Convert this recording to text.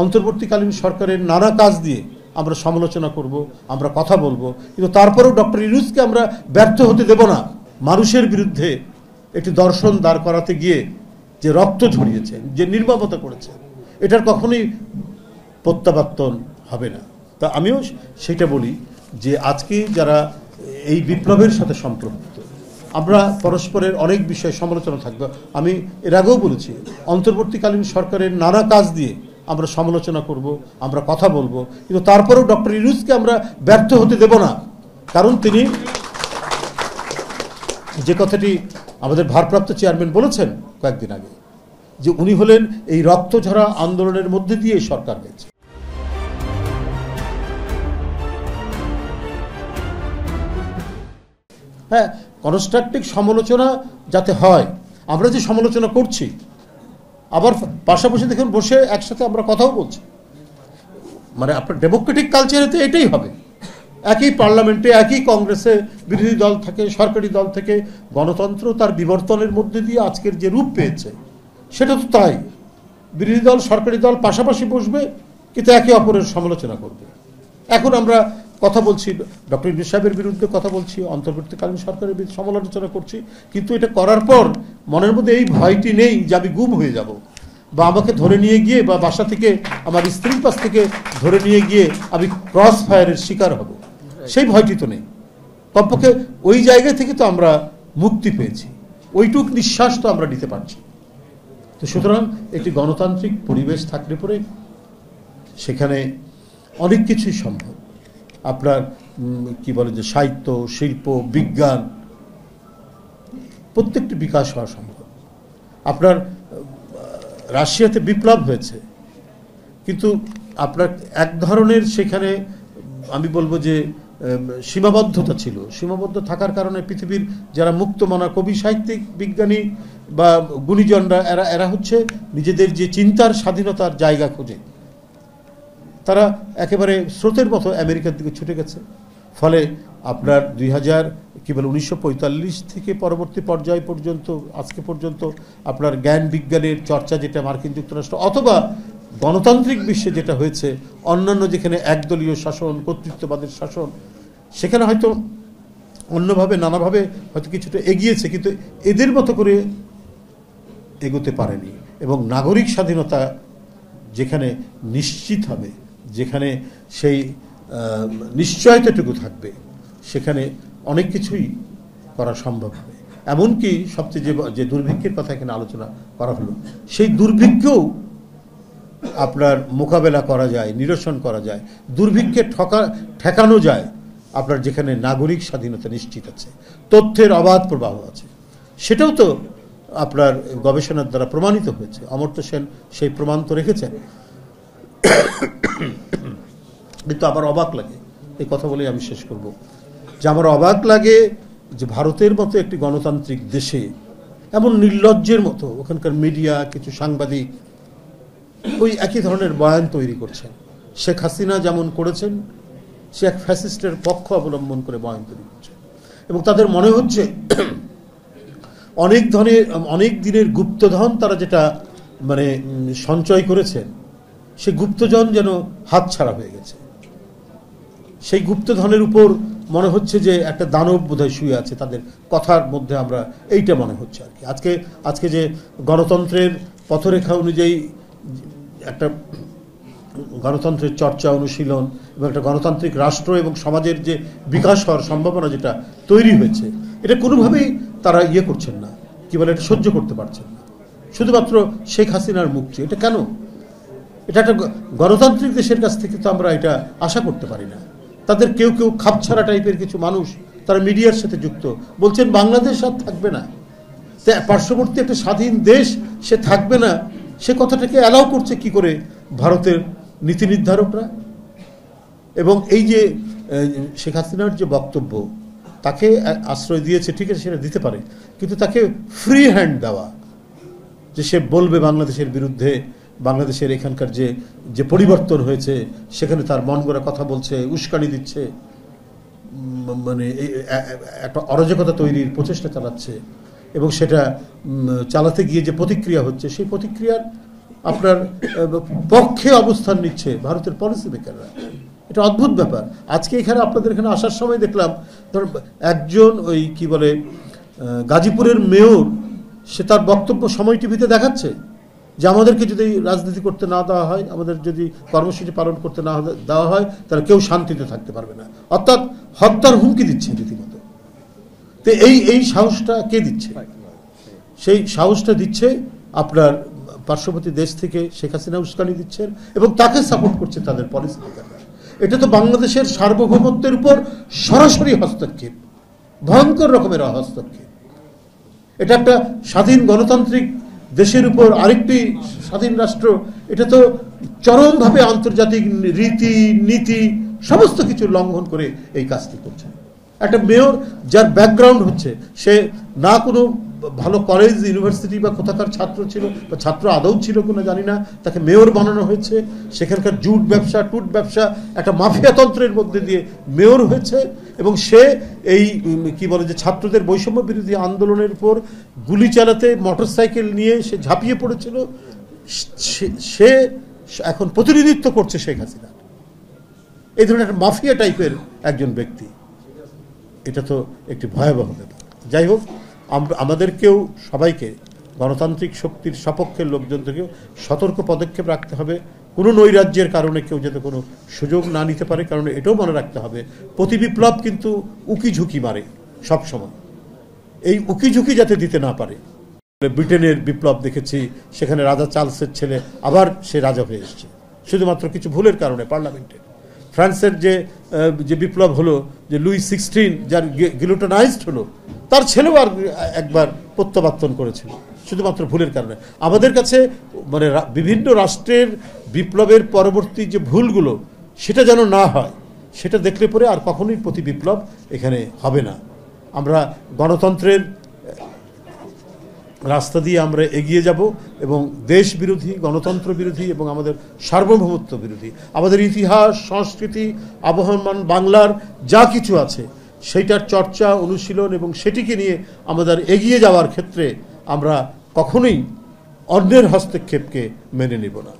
অন্তর্বর্তীকালীন সরকারের নানা কাজ দিয়ে আমরা সমালোচনা করব, আমরা কথা বলবো, কিন্তু তারপরেও ডক্টর ইউনূসকে আমরা ব্যর্থ হতে দেব না। মানুষের বিরুদ্ধে একটি দর্শন দাঁড় করাতে গিয়ে যে রক্ত ঝরিয়েছে, যে নির্মমতা করেছে, এটার কখনোই প্রত্যাবর্তন হবে না। তা আমিও সেটা বলি যে আজকে যারা এই বিপ্লবের সাথে সম্পৃক্ত, আমরা পরস্পরের অনেক বিষয়ে সমালোচনা থাকবে। আমি এর আগেও বলেছি, অন্তর্বর্তীকালীন সরকারের নানা কাজ দিয়ে আমরা সমালোচনা করব, আমরা কথা বলবো, কিন্তু তারপরেও ডক্টর ইউনূসকে আমরা ব্যর্থ হতে দেব না। কারণ তিনি যে কথাটি আমাদের ভারপ্রাপ্ত চেয়ারম্যান বলেছেন কয়েকদিন আগে, যে উনি হলেন এই রক্তঝরা আন্দোলনের মধ্যে দিয়ে সরকার হয়েছে। হ্যাঁ, কনস্ট্রাকটিভ সমালোচনা যাতে হয়, আমরা যে সমালোচনা করছি আবার পাশাপাশি দেখুন বসে একসাথে আমরা কথাও বলছি, মানে আপনার ডেমোক্রেটিক কালচারে তো এটাই হবে। একই পার্লামেন্টে, একই কংগ্রেসে বিরোধী দল থেকে, সরকারি দল থেকে, গণতন্ত্র তার বিবর্তনের মধ্যে দিয়ে আজকের যে রূপ পেয়েছে সেটা তো তাই। বিরোধী দল, সরকারি দল পাশাপাশি বসবে, কিন্তু একে অপরের সমালোচনা করবে। এখন আমরা কথা বলছি, ডক্টর ইউনূস সাহেবের বিরুদ্ধে কথা বলছি, অন্তর্বর্তীকালীন সরকারের বিরুদ্ধে সমালোচনা করছি, কিন্তু এটা করার পর মনের মধ্যে এই ভয়টি নেই যে আমি গুম হয়ে যাব, বা আমাকে ধরে নিয়ে গিয়ে, বা বাসা থেকে আমার স্ত্রীর পাশ থেকে ধরে নিয়ে গিয়ে আমি ক্রস ফায়ারের শিকার হব, সেই ভয়টি তো নেই। কমপক্ষে ওই জায়গা থেকে তো আমরা মুক্তি পেয়েছি, ওইটুক নিঃশ্বাস তো আমরা নিতে পারছি। তো সুতরাং একটি গণতান্ত্রিক পরিবেশ থাকলে পরে সেখানে অনেক কিছুই সম্ভব। আপনার কি বলে যে সাহিত্য, শিল্প, বিজ্ঞান প্রত্যেকটি বিকাশ হওয়া সম্ভব। আপনার রাশিয়াতে বিপ্লব হয়েছে, কিন্তু আপনার এক ধরনের সেখানে আমি বলবো যে সীমাবদ্ধতা ছিল। সীমাবদ্ধ থাকার কারণে পৃথিবীর যারা মুক্তমনা কবি, সাহিত্যিক, বিজ্ঞানী বা গুণীজনরা এরা হচ্ছে নিজেদের যে চিন্তার স্বাধীনতার জায়গা খোঁজে, তারা একেবারে স্রোতের মতো আমেরিকার দিকে ছুটে গেছে। ফলে আপনার 1945 থেকে পরবর্তী পর্যায় পর্যন্ত আজকে পর্যন্ত আপনার জ্ঞান বিজ্ঞানের চর্চা যেটা মার্কিন যুক্তরাষ্ট্র অথবা গণতান্ত্রিক বিশ্বে যেটা হয়েছে, অন্যান্য যেখানে একদলীয় শাসন, কর্তৃত্ববাদের শাসন, সেখানে হয়তো অন্যভাবে নানাভাবে হয়তো কিছুটা এগিয়েছে, কিন্তু এদের মতো করে এগোতে পারেনি। এবং নাগরিক স্বাধীনতা যেখানে নিশ্চিত হবে, যেখানে সেই নিশ্চয়তাটুকু থাকবে, সেখানে অনেক কিছুই করা সম্ভব হবে। এমনকি সবচেয়ে যে দুর্ভিক্ষের কথা এখানে আলোচনা করা হলো, সেই দুর্ভিক্ষও আপনার মোকাবেলা করা যায়, নিরসন করা যায়, দুর্ভিক্ষে ঠেকানো যায় আপনার যেখানে নাগরিক স্বাধীনতা নিশ্চিত আছে, তথ্যের অবাধ প্রবাহ আছে। সেটাও তো আপনার গবেষণার দ্বারা প্রমাণিত হয়েছে। অমর্ত্য সেন সেই প্রমাণ তো রেখেছেন। কিন্তু আমার অবাক লাগে, এই কথা বলেই আমি শেষ করব, যে আমার অবাক লাগে যে ভারতের মতো একটি গণতান্ত্রিক দেশে এমন নির্লজ্জের মতো ওখানকার মিডিয়া, কিছু সাংবাদিক ওই একই ধরনের বয়ান তৈরি করছেন। শেখ হাসিনা যেমন করেছেন, সে এক ফ্যাসিস্টের পক্ষ অবলম্বন করে বয়ান তৈরি করছেন, এবং তাদের মনে হচ্ছে অনেক দিনের গুপ্তধন তারা যেটা মানে সঞ্চয় করেছেন, সেই গুপ্তধন যেন হাতছাড়া হয়ে গেছে। সেই গুপ্তধনের উপর মনে হচ্ছে যে একটা দানব বোধহয় শুয়ে আছে তাদের কথার মধ্যে, আমরা এইটা মনে হচ্ছে আর কি। আজকে যে গণতন্ত্রের পথরেখা অনুযায়ী একটা গণতন্ত্রের চর্চা, অনুশীলন এবং একটা গণতান্ত্রিক রাষ্ট্র এবং সমাজের যে বিকাশ হওয়ার সম্ভাবনা যেটা তৈরি হয়েছে, এটা কোনোভাবেই তারা করছেন না, কি বলে, এটা সহ্য করতে পারছেন না। শুধুমাত্র শেখ হাসিনার মুক্তি, এটা কেন? এটা একটা গণতান্ত্রিক দেশের কাছ থেকে তো আমরা এটা আশা করতে পারি না। তাদের কেউ খাপছাড়া টাইপের কিছু মানুষ, তারা মিডিয়ার সাথে যুক্ত, বলছেন বাংলাদেশ আর থাকবে না, পার্শ্ববর্তী একটা স্বাধীন দেশ সে থাকবে না। সে কথাটাকে অ্যালাউ করছে কি করে ভারতের নীতি নির্ধারকরা? এবং এই যে শেখ হাসিনার যে বক্তব্য, তাকে আশ্রয় দিয়েছে, ঠিক আছে, সেটা দিতে পারে, কিন্তু তাকে ফ্রি হ্যান্ড দেওয়া, যে সে বলবে বাংলাদেশের বিরুদ্ধে, বাংলাদেশের এখানকার যে পরিবর্তন হয়েছে সেখানে তার মন গড়া কথা বলছে, উস্কানি দিচ্ছে, মানে একটা অরাজকতা তৈরির প্রচেষ্টা চালাচ্ছে, এবং সেটা চালাতে গিয়ে যে প্রতিক্রিয়া হচ্ছে, সেই প্রতিক্রিয়ার আপনার পক্ষে অবস্থান নিচ্ছে ভারতের পলিসি মেকাররা। এটা অদ্ভুত ব্যাপার। আজকে এখানে আপনাদের এখানে আসার সময় দেখলাম ধর একজন ওই কি বলে গাজীপুরের মেয়র, সে তার বক্তব্য সময় টিভিতে দেখাচ্ছে যে আমাদেরকে যদি রাজনীতি করতে না দেওয়া হয়, আমাদের যদি কর্মসূচি পালন করতে না দেওয়া হয়, তাহলে কেউ শান্তিতে থাকতে পারবে না, অর্থাৎ হত্যার হুমকি দিচ্ছে রীতিমতো। তো এই সাহসটা কে দিচ্ছে? সেই সাহসটা দিচ্ছে আপনার পার্শ্ববর্তী দেশ থেকে শেখ হাসিনা উস্কানি দিচ্ছেন এবং তাকে সাপোর্ট করছে তাদের পলিসি মেকাররা। এটা তো বাংলাদেশের সার্বভৌমত্বের উপর সরাসরি হস্তক্ষেপ, ভয়ঙ্কর রকমের হস্তক্ষেপ। এটা একটা স্বাধীন গণতান্ত্রিক দেশের উপর আরেকটি স্বাধীন রাষ্ট্র, এটা তো চরমভাবে আন্তর্জাতিক রীতি নীতি সমস্ত কিছু লঙ্ঘন করে এই কাজটি করছে। একটা মেয়র যার ব্যাকগ্রাউন্ড হচ্ছে সে না কোনো ভালো কলেজ ইউনিভার্সিটি বা কোথাকার ছাত্র ছিল বা ছাত্র আদৌ ছিল কিনা জানি না, তাকে মেয়র বানানো হয়েছে, সেখানকার জুট ব্যবসা টুট ব্যবসা একটা মাফিয়াতন্ত্রের মধ্যে দিয়ে মেয়র হয়েছে, এবং সে এই কি বলে যে ছাত্রদের বৈষম্য বিরোধী আন্দোলনের উপর গুলি চালাতে মোটরসাইকেল নিয়ে সে ঝাঁপিয়ে পড়েছিল। সে এখন প্রতিনিধিত্ব করছে শেখ হাসিনা, এই ধরনের একটা মাফিয়া টাইপের একজন ব্যক্তি। এটা তো একটি ভয়াবহ ব্যাপার। যাই হোক, আমাদেরকেও সবাইকে গণতান্ত্রিক শক্তির সপক্ষের লোকজন থেকেও সতর্ক পদক্ষেপ রাখতে হবে। কোনো নৈরাজ্যের কারণে কেউ যাতে কোনো সুযোগ না নিতে পারে, কারণ এটাও মনে রাখতে হবে প্রতি বিপ্লব কিন্তু উকি ঝুঁকি মারে সবসময়, এই উকি ঝুঁকি যাতে দিতে না পারে। ব্রিটেনের বিপ্লব দেখেছি, সেখানে রাজা চার্লসের ছেলে আবার সে রাজা হয়ে এসছে শুধুমাত্র কিছু ভুলের কারণে পার্লামেন্টে। ফ্রান্সের যে বিপ্লব হলো, যে লুই 16 যার গিলোটনাইজড হলো, তার ছেলেও আর একবার প্রত্যাবর্তন করেছিল শুধুমাত্র ভুলের কারণে। আমাদের কাছে মানে বিভিন্ন রাষ্ট্রের বিপ্লবের পরবর্তী যে ভুলগুলো, সেটা যেন না হয়, সেটা দেখলে পরে আর কখনোই প্রতি বিপ্লব এখানে হবে না। আমরা গণতন্ত্রের রাস্তা দিয়ে আমরা এগিয়ে যাব এবং দেশ বিরোধী, গণতন্ত্র বিরোধী এবং আমাদের সার্বভৌমত্ব বিরোধী, আমাদের ইতিহাস, সংস্কৃতি, আবহমান বাংলার যা কিছু আছে সেইটার চর্চা, অনুশীলন এবং সেটিকে নিয়ে আমাদের এগিয়ে যাওয়ার ক্ষেত্রে আমরা কখনোই অন্যের হস্তক্ষেপকে মেনে নেব না।